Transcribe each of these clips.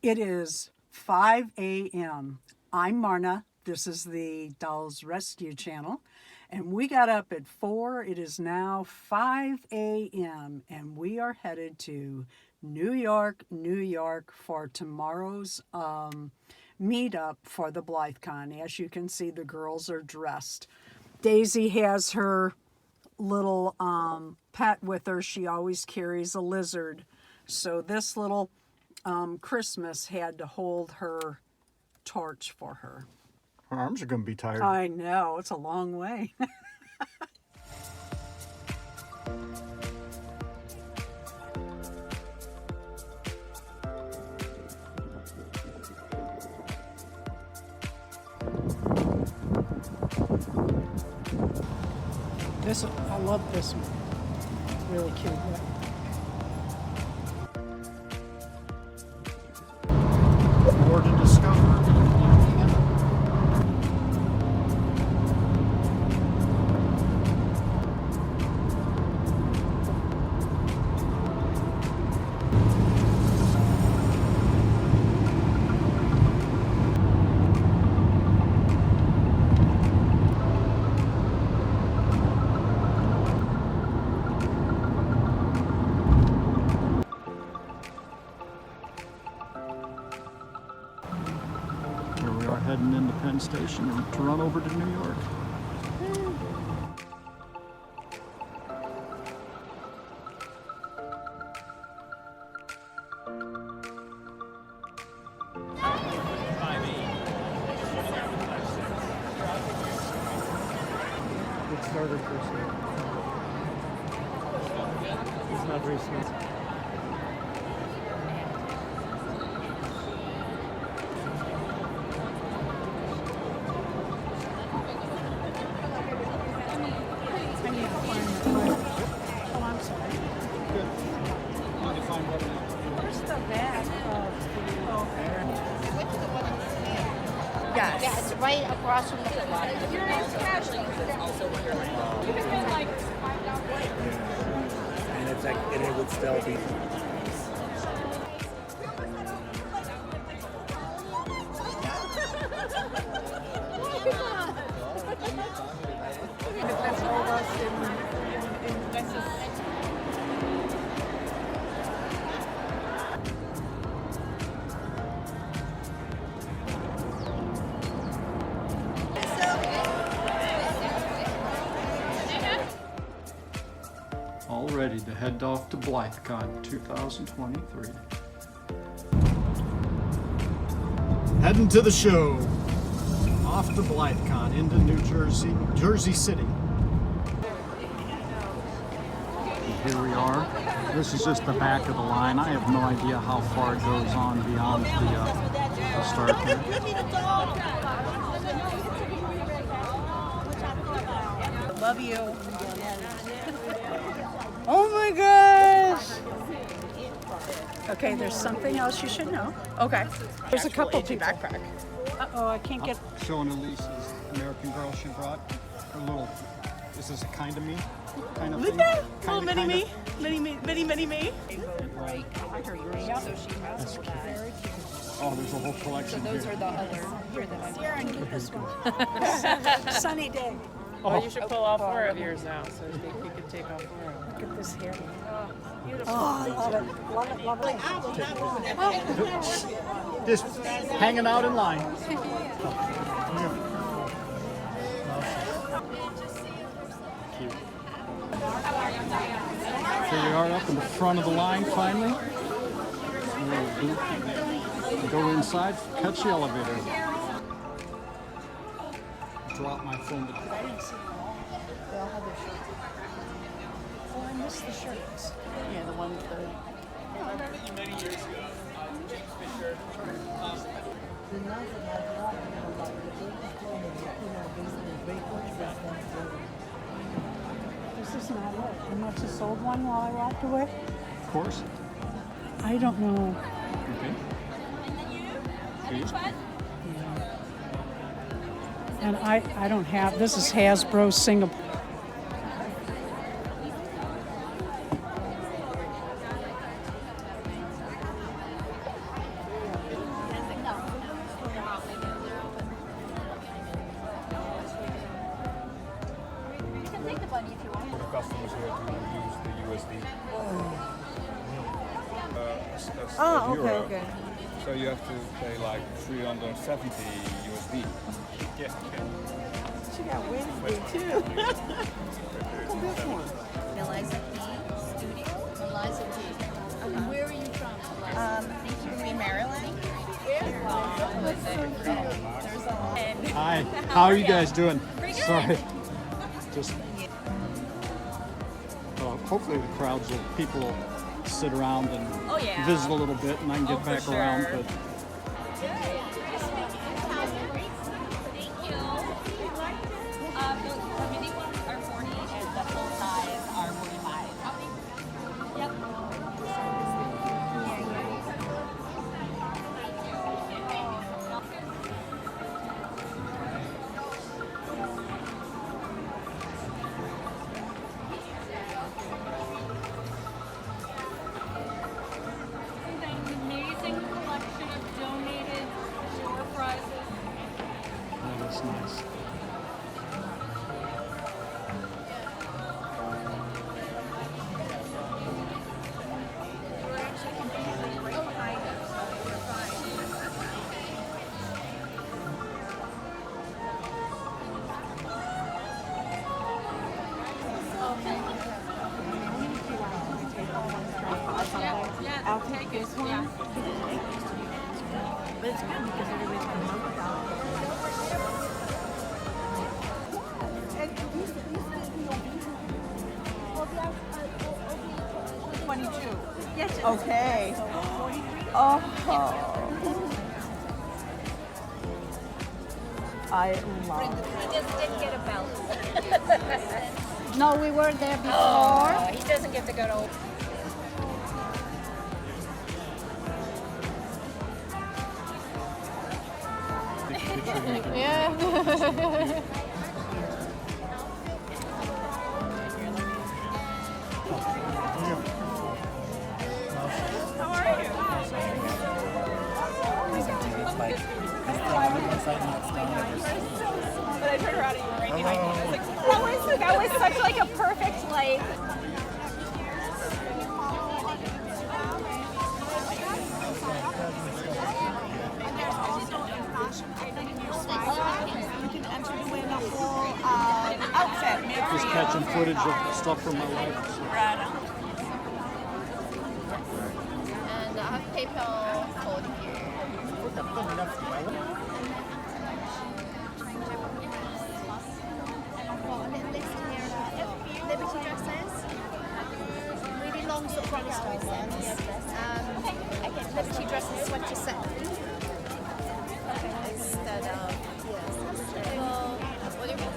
It is 5 a.m. I'm Marna. This is the Dolls Rescue Channel. And we got up at 4. It is now 5 a.m. and we are headed to New York, New York for tomorrow's meetup for the BlytheCon. As you can see, the girls are dressed. Daisy has her little pet with her. She always carries a lizard. So this little Christmas had to hold her torch for her. Her arms are going to be tired. I know, it's a long way. I love this one. Really cute. More to discover. Heading into Penn Station to run over to New York. It started first. It's not very smooth. Yes. Yeah, it's right across from the lot. Your name's Ashley. Also what you're like. You can pay like $5. And it's like, and it would still be. All ready to head off to BlytheCon 2023. Heading to the show. Off to BlytheCon into New Jersey, Jersey City. Here we are. This is just the back of the line. I have no idea how far it goes on beyond the start here. Love you. Oh my gosh. Okay, there's something else you should know. Okay. There's a couple people. Backpack. Uh-oh, I can't get... Showing Elise's American Girl she brought. Her little, is this a kind of me? Kind of Look thing? at that. Kinda, Little mini me. Mini me. Right. So she has that. Oh, there's a whole collection Those here. are the other here that I Here, and get this one. Sunny day. Oh, you should pull all 4 of yours now, so I think you could take all 4 of them. Look at this hair. Beautiful. Oh, I love it. Love it, love it. Just hanging out in line. Cute. Here we are up in the front of the line finally. We go inside, catch the elevator. Drop my phone. I didn't see them all. They all have their shirts. Oh, I missed the shirts. Yeah, the one with the... Many years ago, James Fisher. This is not it. You must have sold one while I walked away. Of course. I don't know. Okay. Please. And I don't have, this is Hasbro Singapore. US Oh, euro. okay. So you have to pay like 370 USD. Yeah. She got Wednesday too. Look at this one. Eliza P. Studio. Eliza P. Where are you from, Eliza? Maryland. Hi, how are you guys doing? Sorry. Just hopefully the crowds will, people will sit around and visit a little bit and I can get back around. But Thank you. The mini ones are 40 and the full size are 45. Yep. An amazing collection of donated door prizes. yeah, that's nice. I'll take this one. Yeah. But it's good because everybody's going to know about it. 22. Yes. Okay. Oh. I love it. He just didn't get a belt. No, we were there before. Oh, he doesn't get to go to. But I turned around and you were right behind me. I was like, that was such like a perfect like. You can enter to win a whole outfit. Just catching footage of stuff from my life. And I have PayPal code here. Liberty dresses. Really long sort of runny style ones. Liberty dresses sweater set. Instead of what do you mean?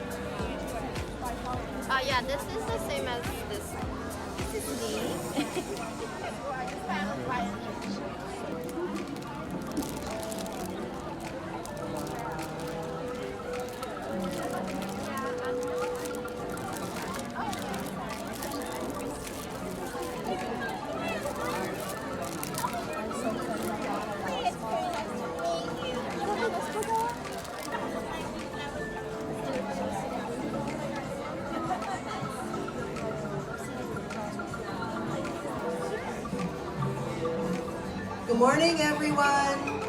Yeah, this is the same as this. This is me. Good morning, everyone.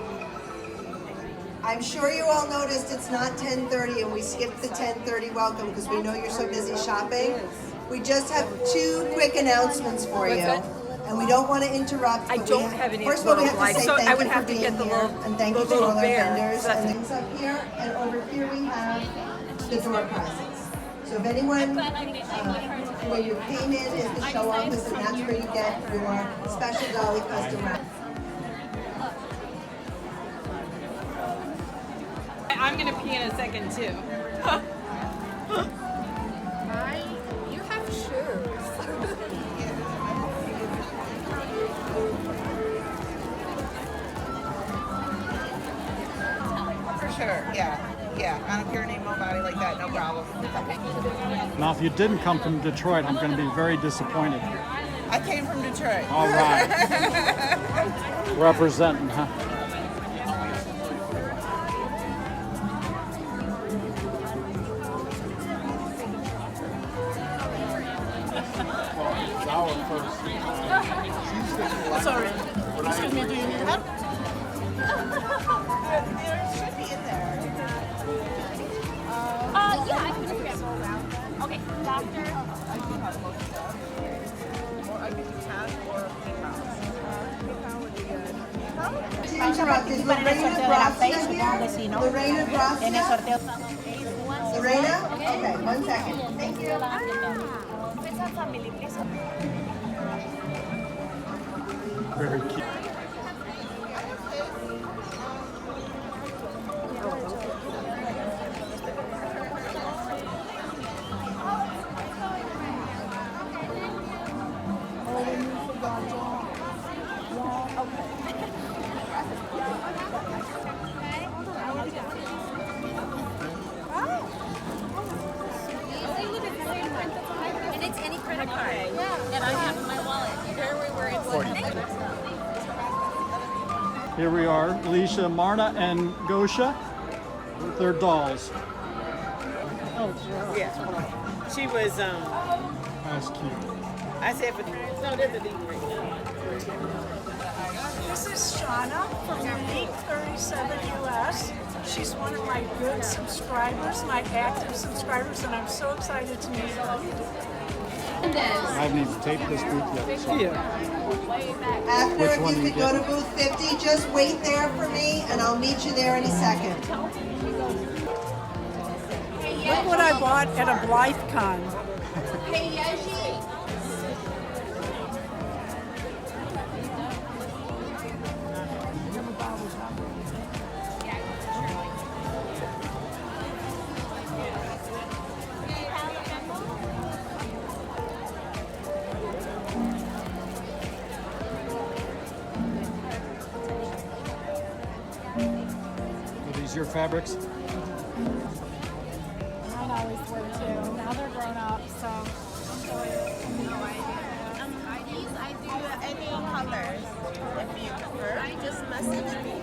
I'm sure you all noticed it's not 10:30 and we skipped the 10:30 welcome because we know you're so busy shopping. We just have two quick announcements for you. And we don't want to interrupt. I don't have any First of all, we have little to say flags, so thank I would you have for to being get the here. little- And thank you the to all little our bear. vendors. That's And it. things up here, and over here we have the door prizes. So if anyone, where your payment is the show office, and that's where you get your special Dolly custom wrap. I'm gonna pee in a second too. You have shoes. For sure, yeah. I don't care name nobody like that, no problem. Now, if you didn't come from Detroit, I'm going to be very disappointed. I came from Detroit. All right. Representing, huh? Sorry. Excuse me. There should be in there. Yeah, I can just grab it. Okay, doctor. Or I could do 10 or PayPal. PayPal would be good. To interrupt, is Lorena Gracia here? Lorena Gracia? Lorena? Okay, 1 second. Thank you. Very cute. And it's any credit card. And I have in my wallet. There we were in Here we are, Alicia, Marna, and Gosha with their dolls. Yeah. She was, That's cute. I said for, no, there's a deep ring. This is Shauna from Unique 37 US. She's one of my good subscribers, my active subscribers, and I'm so excited to meet her. I haven't even taped this booth yet. So. After, Which if one you you could go to get? booth 50, just wait there for me, and I'll meet you there in a second. Look what I bought at a BlytheCon. Are these your fabrics? Mine always were too. Now they're grown up, so. I do any colors if you prefer. Just message me.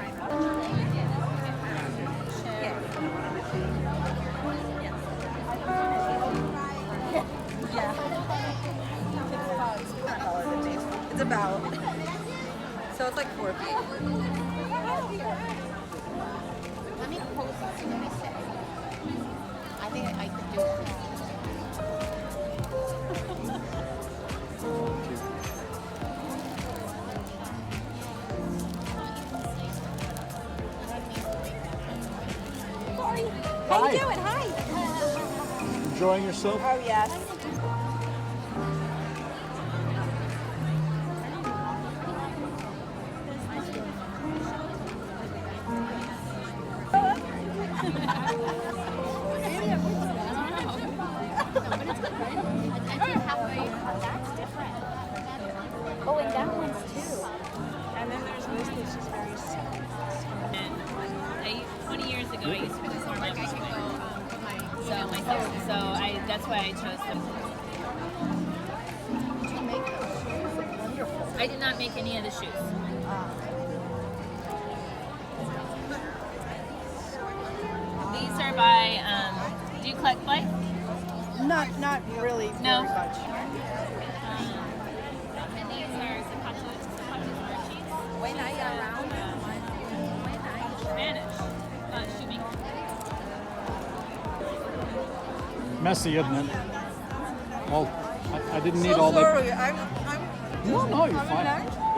It's about. So it's like 4 feet. Let me post it. Let me say. I think I could do it. How you doing? Hi. Enjoying yourself? Oh, yes. That's different. Oh, and that one's too. And then there's this that's just very simple. And 20 years ago, I used to perform at so that's why I chose them. Did you make those shoes? Wonderful. I did not make any of the shoes. These are by, do you collect Blythe? Not really No. very much. And these are Zapatos Archies. When I around, Spanish. Shoemaker. Messy, isn't it? Oh, I didn't need all that. sorry. I'm No, you're fine.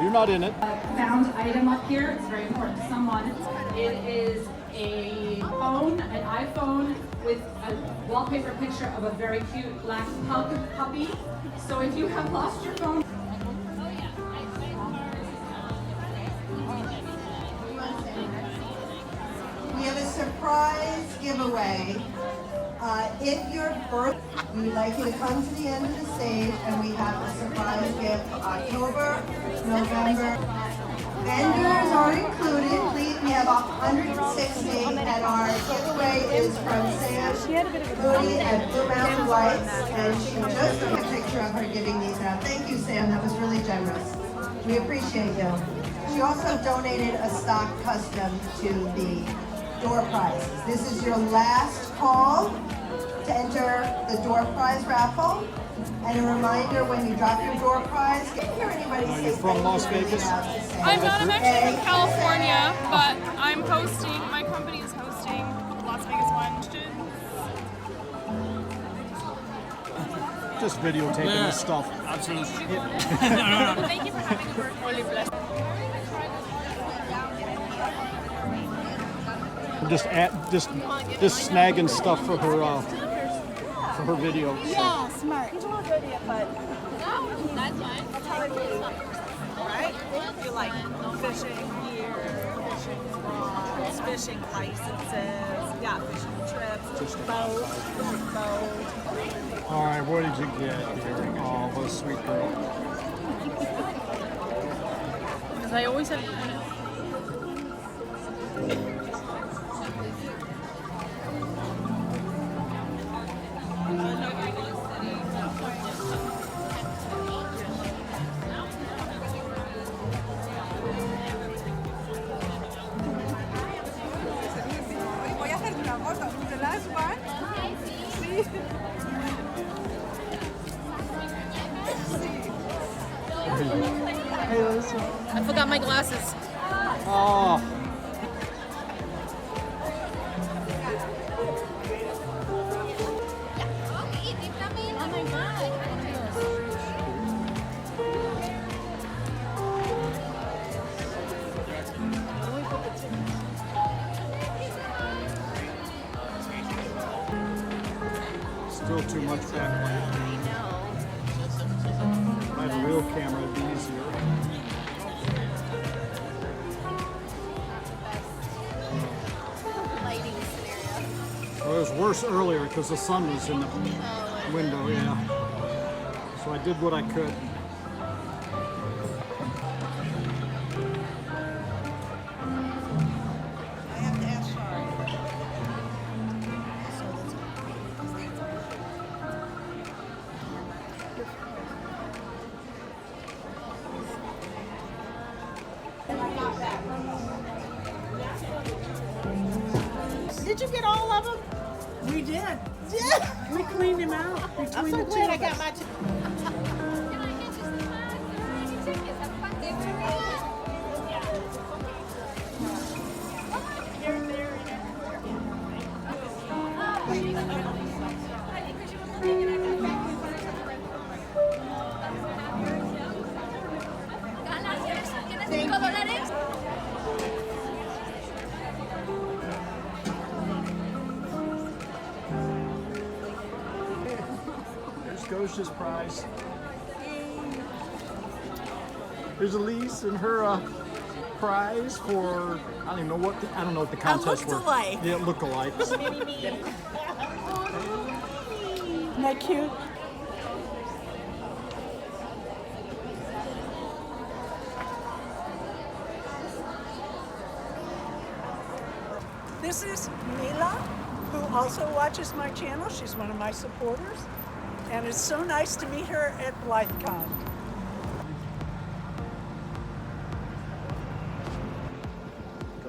You're not in it. Found item up here. It's very important to someone. It is a phone, an iPhone with a wallpaper picture of a very cute black puppy. So if you have lost your phone, We have a surprise giveaway. If your birthday, we'd like you to come to the end of the stage, and we have a surprise gift for October, November. Vendors are included. Please, we have 160, and our giveaway is from Sam Moody at Blue Mountain Lights, and she just took a picture of her giving these out. Thank you, Sam. That was really generous. We appreciate you. She also donated a stock custom to the door prizes. This is your last call to enter the door prize raffle. And a reminder, when you drop your door prize, can you hear anybody say you from Las Vegas? I'm not. I'm actually from California, but I'm hosting. My company is hosting the Las Vegas one. Just videotaping this stuff. Absolutely. Thank you for having me. We're really blessed. Just snagging stuff for her video. So. Yeah, smart. That's fine. Right? You like fishing gear, fishing rods, fishing licenses, yeah, fishing trips, boats. All right, what did you get here? Oh, what a sweet girl. Because I always have. I forgot my glasses. Oh. Oh my god. Still too much backlight. If I had a real camera, it'd be easier. Lighting scenario. Well, it was worse earlier because the sun was in the window, yeah. So I did what I could. Did you get all of them? We did. We cleaned him out between the two Glad I of got us. my. $5. There's Gosha's prize. There's Elise and her prize for I don't know what the contest were. look-alike. Yeah, look-alikes. Isn't that cute? This is Mila, who also watches my channel. She's one of my supporters. And it's so nice to meet her at BlytheCon.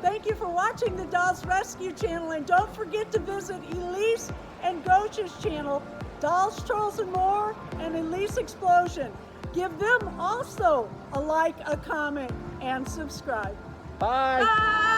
Thank you for watching the Dolls Rescue channel, and don't forget to visit Elise and Gosha's channel, Dolls, Trolls, and More, and Elise Explosion. Give them also a like, a comment, and subscribe. Bye. Bye.